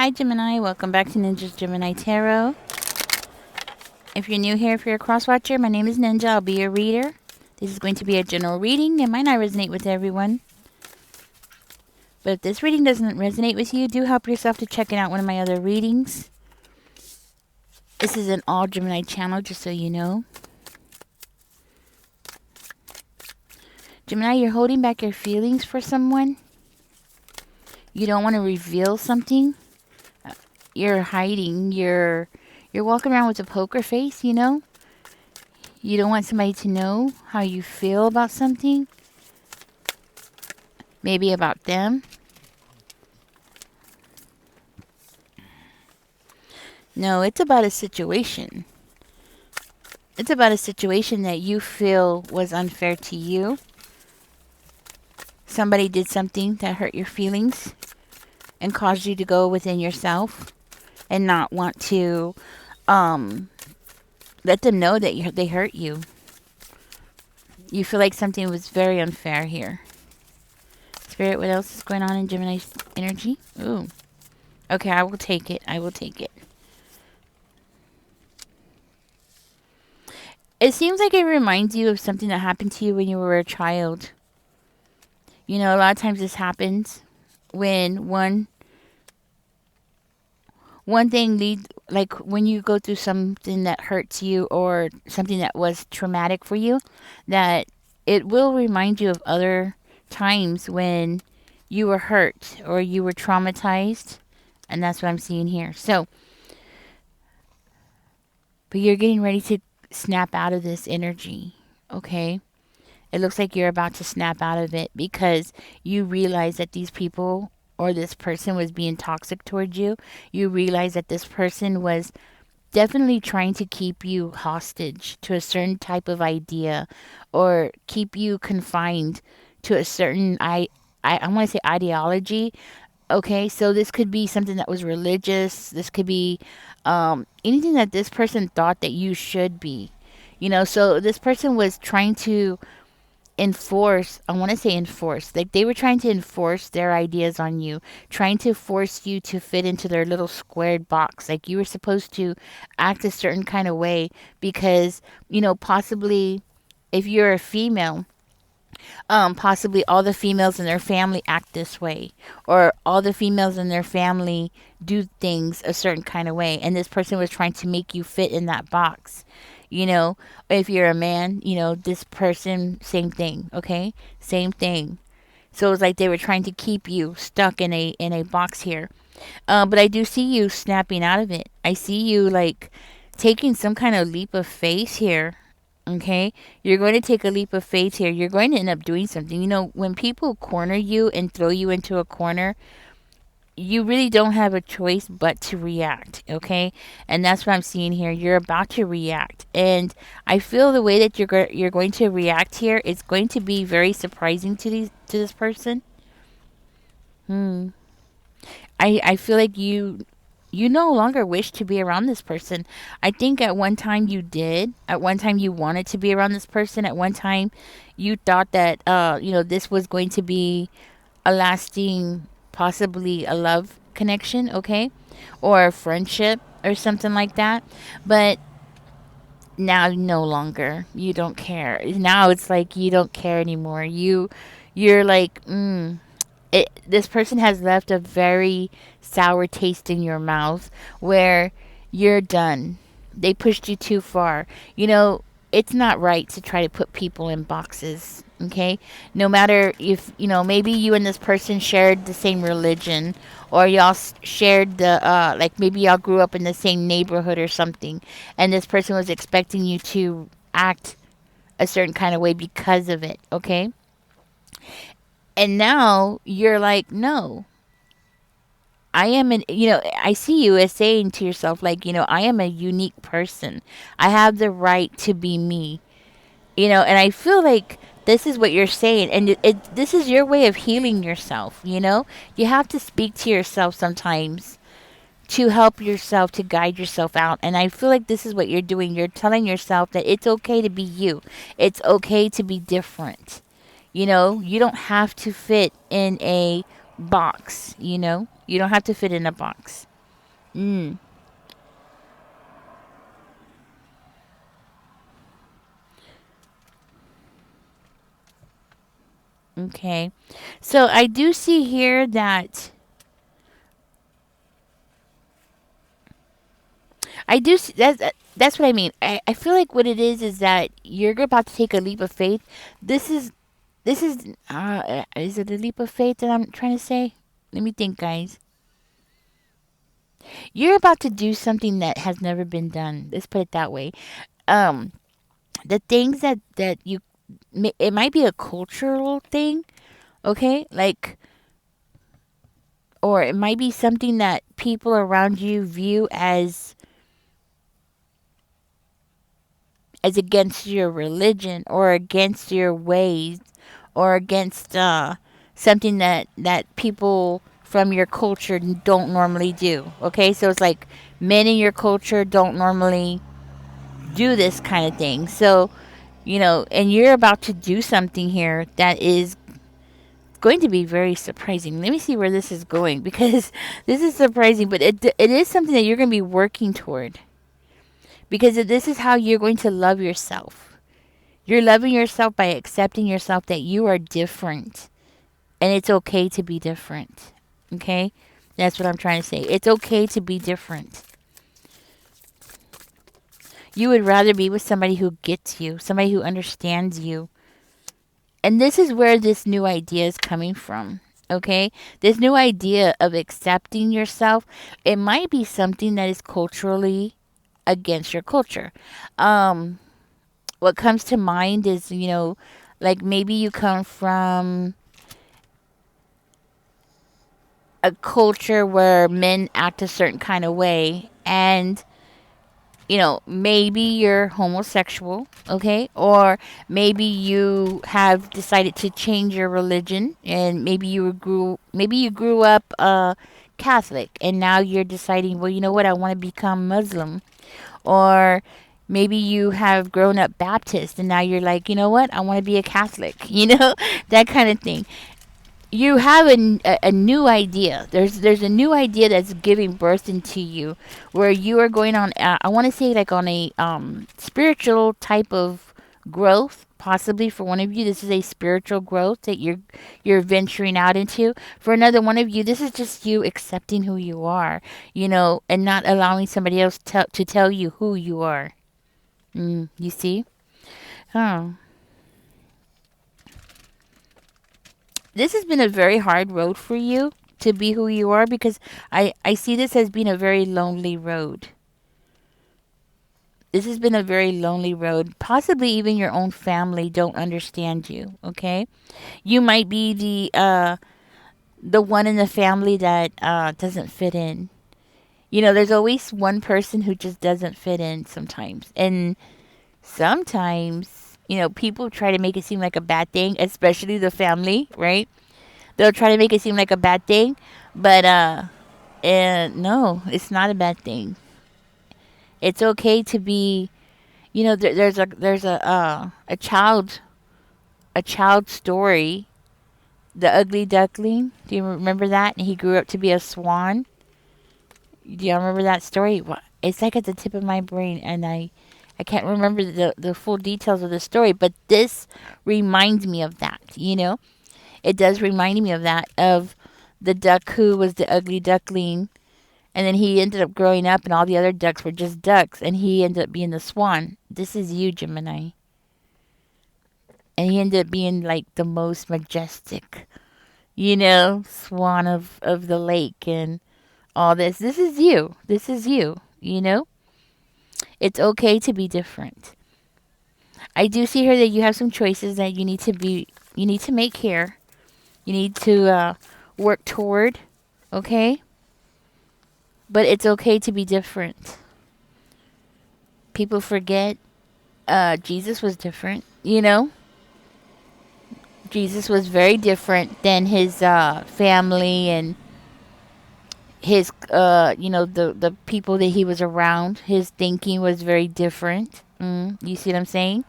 Hi Gemini, welcome back to Ninja's Gemini Tarot. If you're new here, if you're a cross-watcher, my name is Ninja. I'll be your reader. This is going to be a general reading. It might not resonate with everyone. But if this reading doesn't resonate with you, do help yourself to checking out one of my other readings. This is an all Gemini channel, just so you know. Gemini, you're holding back your feelings for someone. You don't want to reveal something. You're hiding. You're walking around with a poker face, you know? You don't want somebody to know how you feel about something. Maybe about them. No, it's about a situation. It's about a situation that you feel was unfair to you. Somebody did something that hurt your feelings and caused you to go within yourself and not want to let them know that they hurt you. You feel like something was very unfair here. Spirit, what else is going on in Gemini's energy? Ooh. Okay, I will take it. I will take it. It seems like it reminds you of something that happened to you when you were a child. You know, a lot of times this happens when one thing leads, like when you go through something that hurts you or something that was traumatic for you, that it will remind you of other times when you were hurt or you were traumatized. And that's what I'm seeing here. So, but you're getting ready to snap out of this energy, okay? It looks like you're about to snap out of it because you realize that these people or this person was being toxic towards you. You realize that this person was definitely trying to keep you hostage to a certain type of idea or keep you confined to a certain, I want to say ideology. Okay, so this could be something that was religious. This could be anything that this person thought that you should be. You know, so this person was trying to enforce, I want to say enforce, like they were trying to enforce their ideas on you, trying to force you to fit into their little squared box. Like you were supposed to act a certain kind of way because, you know, possibly if you're a female, possibly all the females in their family act this way, or all the females in their family do things a certain kind of way, and this person was trying to make you fit in that box. You know, if you're a man, you know, this person, same thing, okay? Same thing. So it's like they were trying to keep you stuck in a box here. But I do see you snapping out of it. I see you like taking some kind of leap of faith here. Okay, you're going to take a leap of faith here. You're going to end up doing something. You know, when people corner you and throw you into a corner, you really don't have a choice but to react, okay? And that's what I'm seeing here. You're about to react. And I feel the way that you're going to react here is going to be very surprising to this person. I feel like you no longer wish to be around this person. I think at one time you did. At one time you wanted to be around this person. At one time you thought that you know, this was going to be a lasting, possibly a love connection, okay? Or a friendship or something like that. But now no longer. You don't care. Now it's like you don't care anymore. You're like, this person has left a very sour taste in your mouth where you're done. They pushed you too far. You know, it's not right to try to put people in boxes, okay? No matter if, you know, maybe you and this person shared the same religion or y'all shared the, like maybe y'all grew up in the same neighborhood or something and this person was expecting you to act a certain kind of way because of it, okay? And now you're like, no, I am an, you know, I see you as saying to yourself, like, you know, I am a unique person. I have the right to be me, you know, and I feel like this is what you're saying. And this is your way of healing yourself, you know? You have to speak to yourself sometimes to help yourself, to guide yourself out. And I feel like this is what you're doing. You're telling yourself that it's okay to be you, it's okay to be different. You know, you don't have to fit in a box, you know? You don't have to fit in a box. Mm, okay. So I do see here that I do see that's what I mean. I feel like what it is that you're about to take a leap of faith. This is is it a leap of faith that I'm trying to say? Let me think, guys. You're about to do something that has never been done. Let's put it that way. Um, the things that you it might be a cultural thing, okay? Like, or it might be something that people around you view as against your religion or against your ways or against something that people from your culture don't normally do. Okay, so it's like men in your culture don't normally do this kind of thing. So and you're about to do something here that is going to be very surprising. Let me see where this is going because this is surprising, but it is something that you're going to be working toward because this is how you're going to love yourself. You're loving yourself by accepting yourself that you are different and it's okay to be different. Okay? That's what I'm trying to say. It's okay to be different. You would rather be with somebody who gets you, somebody who understands you. And this is where this new idea is coming from. Okay? This new idea of accepting yourself, it might be something that is culturally against your culture. What comes to mind is, like maybe you come from a culture where men act a certain kind of way and maybe you're homosexual, okay? Or maybe you have decided to change your religion and maybe you grew up Catholic and now you're deciding, well, you know what, I want to become Muslim. Or maybe you have grown up Baptist and now you're like, you know what, I want to be a Catholic, that kind of thing. You have a new idea. There's a new idea that's giving birth into you, where you are going on. I want to say like on a spiritual type of growth. Possibly for one of you, this is a spiritual growth that you're venturing out into. For another one of you, this is just you accepting who you are, and not allowing somebody else to tell you who you are. You see? Oh. This has been a very hard road for you to be who you are because I see this as being a very lonely road. This has been a very lonely road. Possibly even your own family don't understand you, okay? You might be the one in the family that doesn't fit in. There's always one person who just doesn't fit in sometimes. And sometimes, people try to make it seem like a bad thing, especially the family, right? They'll try to make it seem like a bad thing, but and no, it's not a bad thing. It's okay to be. There's a child story, the ugly duckling. Do you remember that? And he grew up to be a swan. Do you remember that story? It's like at the tip of my brain, and I can't remember the full details of the story, but this reminds me of that. It does remind me of that, of the duck who was the ugly duckling, and then he ended up growing up, and all the other ducks were just ducks, and he ended up being the swan. This is you, Gemini. And he ended up being like the most majestic, swan of the lake and all this. This is you. This is you. It's okay to be different. I do see here that you have some choices that you need to make here. You need to work toward, okay? But it's okay to be different. People forget Jesus was different, Jesus was very different than his family and his the people that he was around. His thinking was very different. You see what I'm saying?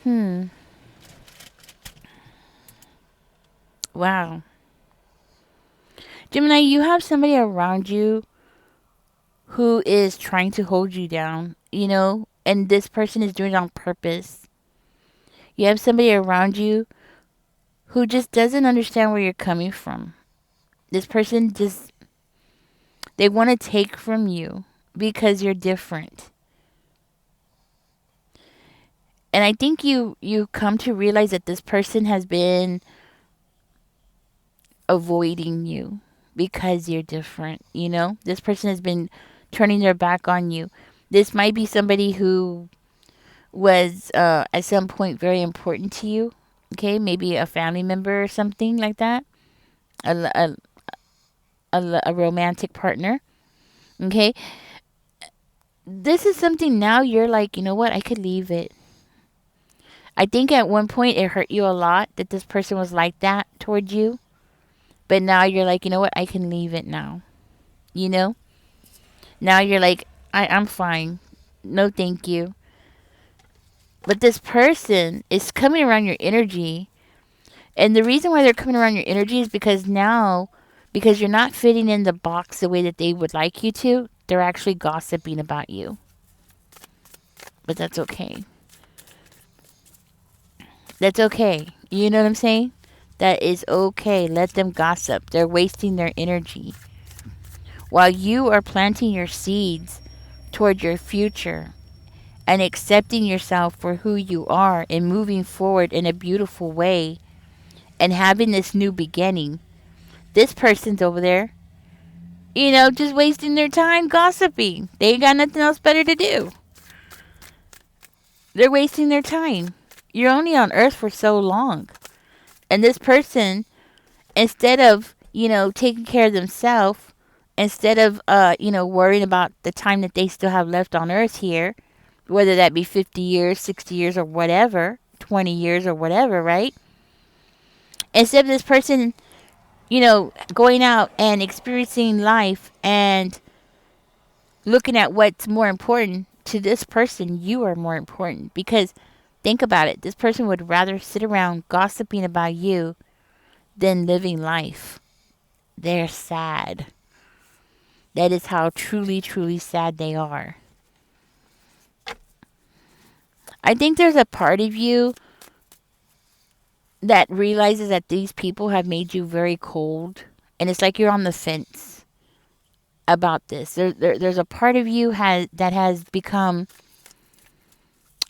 Hmm. Wow. Gemini, you have somebody around you who is trying to hold you down, and this person is doing it on purpose. You have somebody around you who just doesn't understand where you're coming from. This person just, they want to take from you because you're different. And I think you come to realize that this person has been avoiding you because you're different. This person has been turning their back on you. This might be somebody who was at some point very important to you. Okay, maybe a family member or something like that. A, a romantic partner. Okay, this is something now you're like, you know what, I could leave it. I think at one point it hurt you a lot that this person was like that towards you. But now you're like, you know what, I can leave it now. You know? Now you're like, I'm fine. No, thank you. But this person is coming around your energy. And the reason why they're coming around your energy is because now, because you're not fitting in the box the way that they would like you to, they're actually gossiping about you. But that's okay. That's okay. You know what I'm saying? That is okay. Let them gossip. They're wasting their energy. While you are planting your seeds toward your future and accepting yourself for who you are and moving forward in a beautiful way and having this new beginning, this person's over there, just wasting their time gossiping. They ain't got nothing else better to do. They're wasting their time. You're only on earth for so long. And this person, instead of, taking care of themselves, instead of, worrying about the time that they still have left on earth here, whether that be 50 years, 60 years, or whatever, 20 years or whatever, right? Instead of this person, going out and experiencing life and looking at what's more important to this person, you are more important. Because think about it, this person would rather sit around gossiping about you than living life. They're sad. That is how truly, truly sad they are. I think there's a part of you that realizes that these people have made you very cold. And it's like you're on the fence about this. There's a part of you that has become,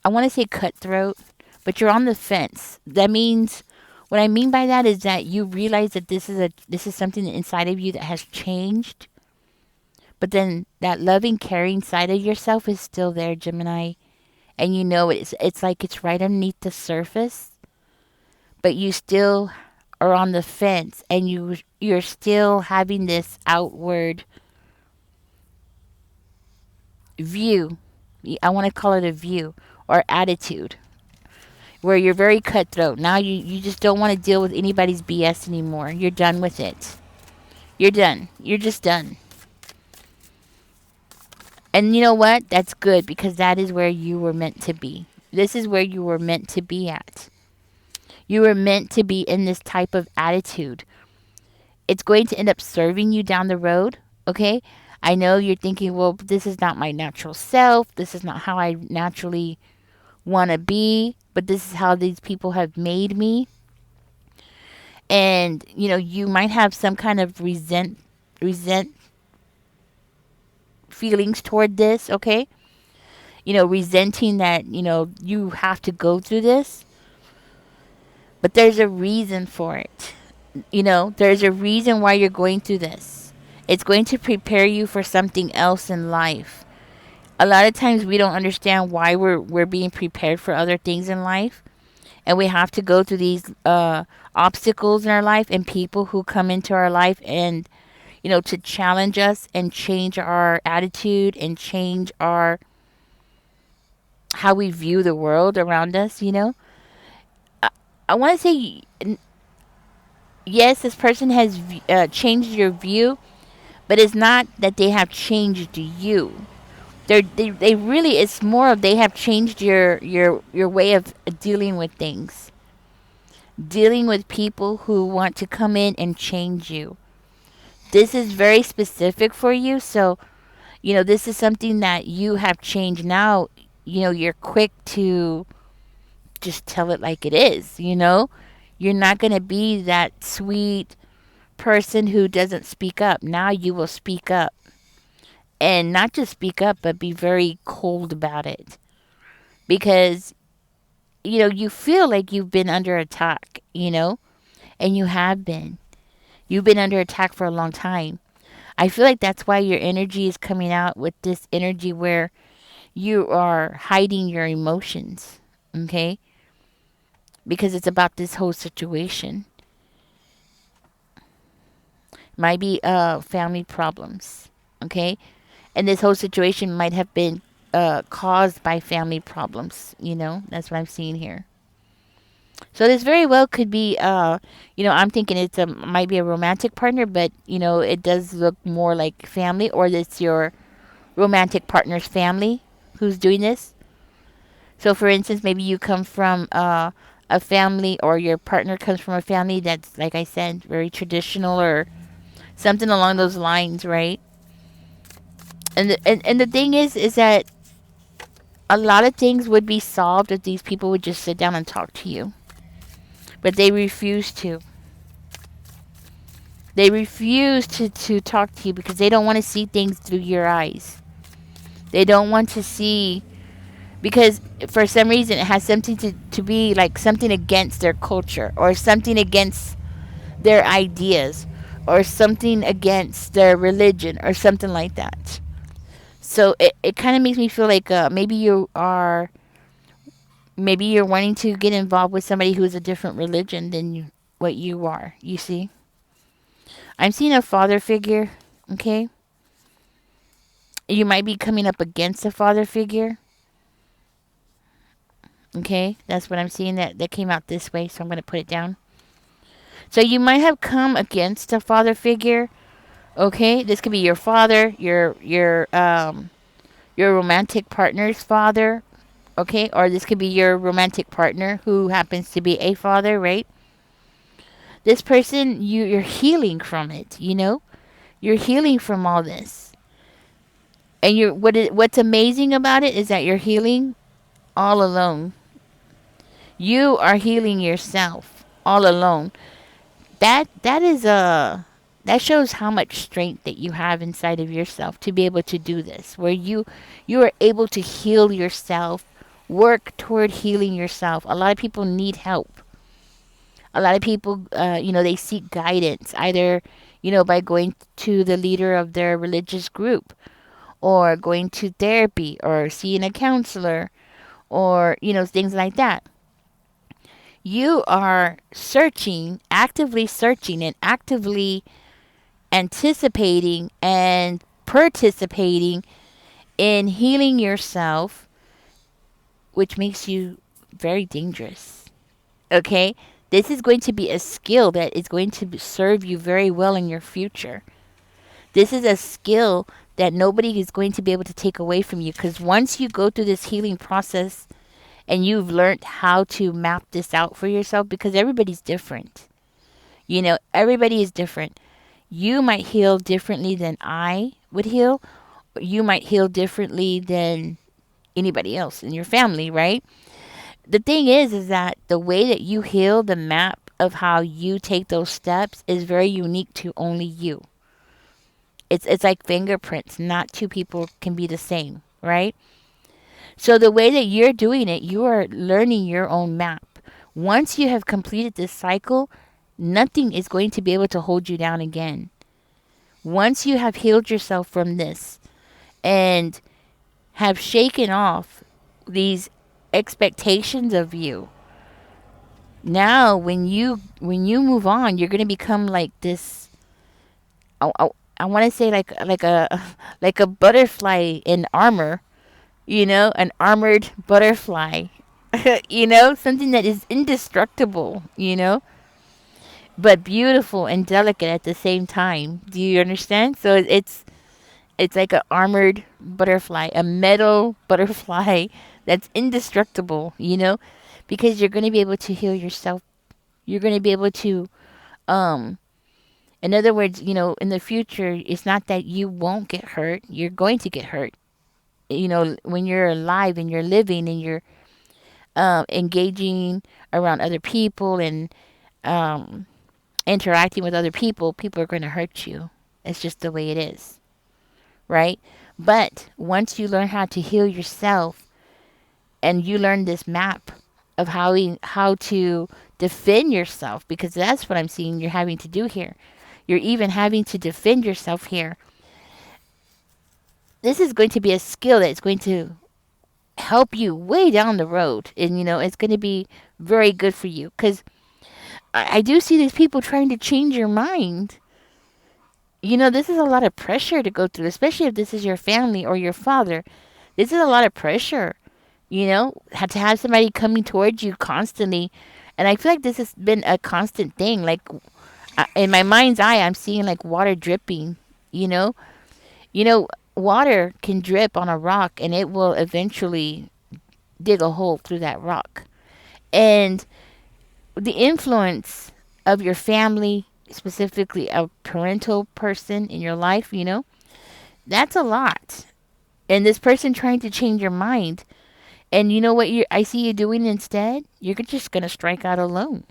I want to say cutthroat, but you're on the fence. That means, what I mean by that is that you realize that this is something inside of you that has changed. But then that loving, caring side of yourself is still there, Gemini. And it's like it's right underneath the surface. But you still are on the fence, and you're still having this outward view. I want to call it a view or attitude, where you're very cutthroat. Now you just don't want to deal with anybody's BS anymore. You're done with it. You're done. You're just done. And you know what? That's good, because that is where you were meant to be. This is where you were meant to be at. You were meant to be in this type of attitude. It's going to end up serving you down the road, okay? I know you're thinking, well, this is not my natural self. This is not how I naturally want to be, but this is how these people have made me. And, you might have some kind of resent feelings toward this, okay? Resenting that, you have to go through this. But there's a reason for it. There's a reason why you're going through this. It's going to prepare you for something else in life. A lot of times we don't understand why we're being prepared for other things in life. And we have to go through these obstacles in our life, and people who come into our life and, to challenge us and change our attitude and change how we view the world around us, I want to say, yes, this person has changed your view, but it's not that they have changed you. They really, it's more of they have changed your way of dealing with things. Dealing with people who want to come in and change you. This is very specific for you. So, this is something that you have changed now. You're quick to just tell it like it is. You're not going to be that sweet person who doesn't speak up. Now you will speak up. And not just speak up, but be very cold about it. Because, you feel like you've been under attack, and you have been. You've been under attack for a long time. I feel like that's why your energy is coming out with this energy where you are hiding your emotions. Okay? Because it's about this whole situation. Might be family problems. Okay? And this whole situation might have been caused by family problems. That's what I'm seeing here. So this very well could be, I'm thinking might be a romantic partner, but it does look more like family, or it's your romantic partner's family who's doing this. So, for instance, maybe you come from a family, or your partner comes from a family that's, like I said, very traditional or something along those lines, right? And the thing is that a lot of things would be solved if these people would just sit down and talk to you, but they refuse to. They refuse to talk to you because they don't want to see things through your eyes. They don't want to see, because for some reason it has something to be like something against their culture, or something against their ideas, or something against their religion, or something like that. So it kind of makes me feel like maybe you're wanting to get involved with somebody who's a different religion than what you are. You see? I'm seeing a father figure, okay? You might be coming up against a father figure, okay? That's what I'm seeing. That came out this way, so I'm going to put it down. So you might have come against a father figure, okay? This could be your father, your romantic partner's father, okay? Or this could be your romantic partner who happens to be a father, right? This person, you're healing from it. You're healing from all this. And what's amazing about it is that you're healing all alone. You are healing yourself all alone. That shows how much strength that you have inside of yourself to be able to do this, where you are able to heal yourself, work toward healing yourself. A lot of people need help. A lot of people, they seek guidance, either, by going to the leader of their religious group, or going to therapy, or seeing a counselor, or, things like that. You are actively searching, and actively anticipating and participating in healing yourself, which makes you very dangerous. Okay? This is going to be a skill that is going to serve you very well in your future. This is a skill that nobody is going to be able to take away from you, because once you go through this healing process and you've learned how to map this out for yourself, because everybody's different. Everybody is different. You might heal differently than I would heal. You might heal differently than anybody else in your family, right? The thing is that the way that you heal, the map of how you take those steps, is very unique to only you. It's like fingerprints. Not two people can be the same, right? So the way that you're doing it, you are learning your own map. Once you have completed this cycle, nothing is going to be able to hold you down again. Once you have healed yourself from this and have shaken off these expectations of you, now when you move on, you're going to become like this. I want to say like a like a butterfly in armor, an armored butterfly, something that is indestructible, but beautiful and delicate at the same time. Do you understand? So it's like an armored butterfly, a metal butterfly that's indestructible, because you're going to be able to heal yourself. You're going to be able to, um, In other words, in the future, it's not that you won't get hurt. You're going to get hurt. When you're alive and you're living and you're engaging around other people and um, interacting with other people, people are going to hurt you. It's just the way it is, right? But once you learn how to heal yourself and you learn this map of how to defend yourself, because that's what I'm seeing you're having to do here. You're even having to defend yourself here. This is going to be a skill that's going to help you way down the road. And, it's going to be very good for you. Because I do see these people trying to change your mind. This is a lot of pressure to go through, especially if this is your family or your father. This is a lot of pressure, to have somebody coming towards you constantly. And I feel like this has been a constant thing. Like, in my mind's eye, I'm seeing like water dripping, you know? Water can drip on a rock and it will eventually dig a hole through that rock. And the influence of your family, specifically a parental person in your life, that's a lot. And this person trying to change your mind. And you know what I see you doing instead? You're just going to strike out alone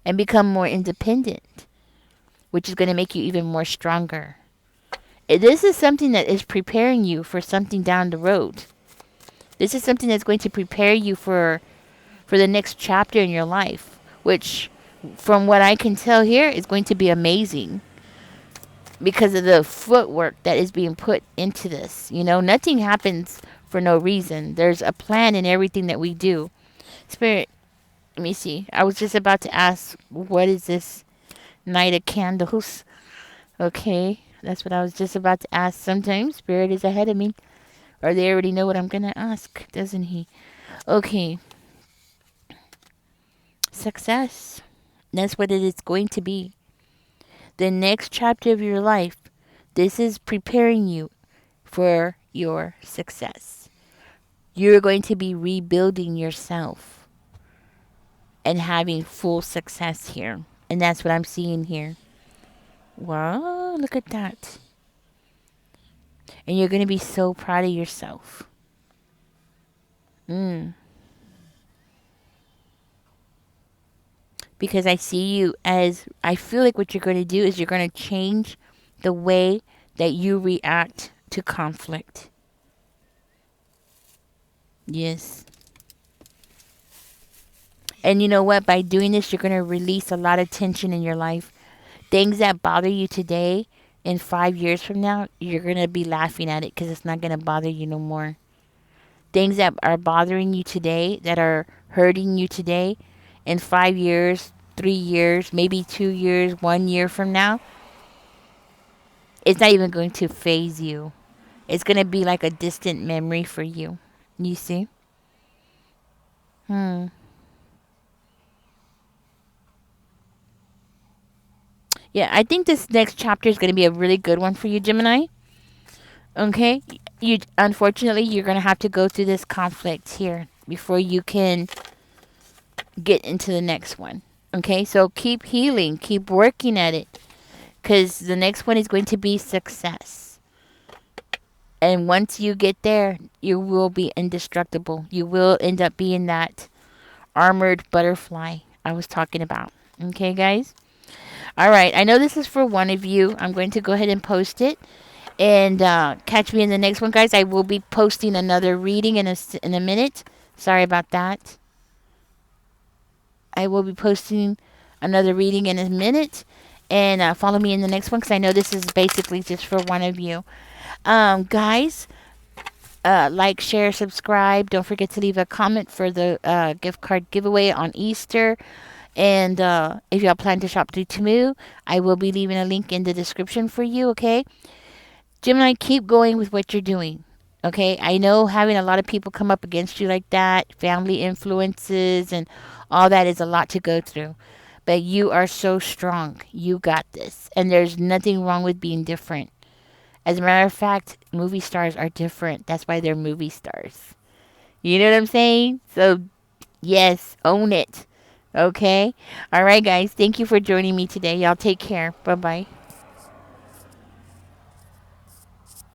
and become more independent, which is going to make you even more stronger. This is something that is preparing you for something down the road. This is something that's going to prepare you for the next chapter in your life, which, from what I can tell here, is going to be amazing because of the footwork that is being put into this. Nothing happens for no reason. There's a plan in everything that we do. Spirit, let me see. I was just about to ask, what is this Knight of Candles? Okay, that's what I was just about to ask. Sometimes Spirit is ahead of me. Or they already know what I'm going to ask, doesn't he? Okay. Success. That's what it is going to be. The next chapter of your life, this is preparing you for your success. You're going to be rebuilding yourself and having full success here. And that's what I'm seeing here. Wow, look at that. And you're going to be so proud of yourself. Because I see you as, I feel like what you're going to do is you're going to change the way that you react to conflict. Yes. And you know what? By doing this, you're going to release a lot of tension in your life. Things that bother you today, in 5 years from now, you're going to be laughing at it because it's not going to bother you no more. Things that are bothering you today, that are hurting you today, in 5 years, 3 years, maybe 2 years, 1 year from now, it's not even going to faze you. It's going to be like a distant memory for you. You see? Yeah, I think this next chapter is going to be a really good one for you, Gemini. Okay? Unfortunately, you're going to have to go through this conflict here before you can get into the next one. Okay? So keep healing, keep working at it, because the next one is going to be success. And once you get there, you will be indestructible. You will end up being that armored butterfly I was talking about. Okay, guys? All right. I know this is for one of you. I'm going to go ahead and post it. And catch me in the next one, guys. I will be posting another reading in a minute. Sorry about that. I will be posting another reading in a minute. And follow me in the next one because I know this is basically just for one of you. Guys, like, share, subscribe. Don't forget to leave a comment for the gift card giveaway on Easter. And if y'all plan to shop through Temu, I will be leaving a link in the description for you, okay? Gemini, keep going with what you're doing. Okay, I know having a lot of people come up against you like that, family influences, and all that is a lot to go through. But you are so strong. You got this. And there's nothing wrong with being different. As a matter of fact, movie stars are different. That's why they're movie stars. You know what I'm saying? So, yes, own it. Okay? All right, guys. Thank you for joining me today. Y'all take care. Bye bye.